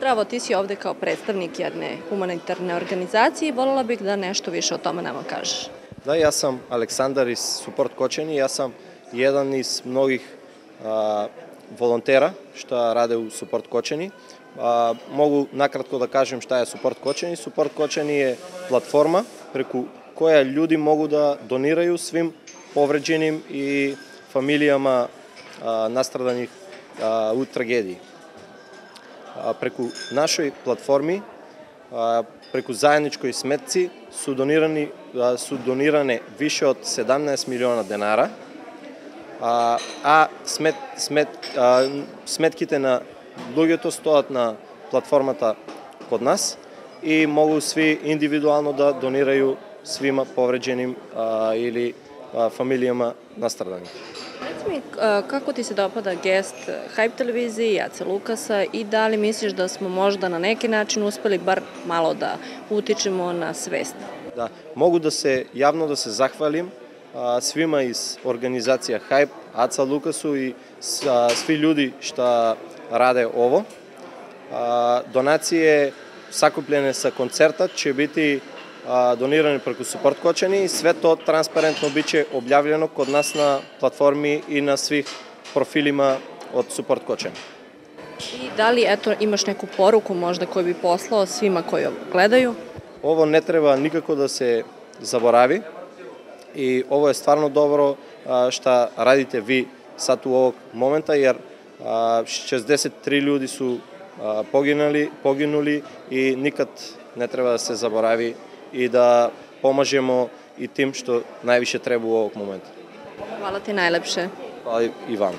Zdravo, ti si ovde kao predstavnik jedne humanitarne organizacije i voljela bih da nešto više o tome nama kažeš. Da, ja sam Aleksandar iz Support Kočani, ja sam jedan iz mnogih volontera što rade u Support Kočani. Mogu nakratko da kažem šta je Support Kočani. Support Kočani je platforma preko koja ljudi mogu da doniraju svim povređenim i familijama nastradanih u tragediji. Preko našoj platformi, preko zajedničkoj smetci su donirane više od 17 miliona dinara, a сметките на луѓето стоат на платформата код нас и могу сви индивидуално да донирају свима повреđenim ili familijama nastradanih. Reci mi, kako ti se dopada gest Hype televizije i Ace Lukasa i da li misliš da smo možda na neki način uspeli bar malo da utičemo na svest? Da, mogu javno da se zahvalim svima iz organizacija Hype, Aca Lukasu i svi ljudi što rade ovo. Donacije sakupljene sa koncerta će biti donirane preko Support Kočani i sve to transparentno biće objavljeno kod nas na platformi i na svih profilima od Support Kočani. I da li imaš neku poruku možda koju bi poslao svima koji gledaju? Ovo ne treba nikako da se zaboravi i ovo je stvarno dobro što radite vi sad u ovog momenta, jer 63 ljudi su poginuli i nikad ne treba da se zaboravi i da pomažemo i tim što najviše treba u ovog momenta. Hvala ti najlepše. Hvala i vam.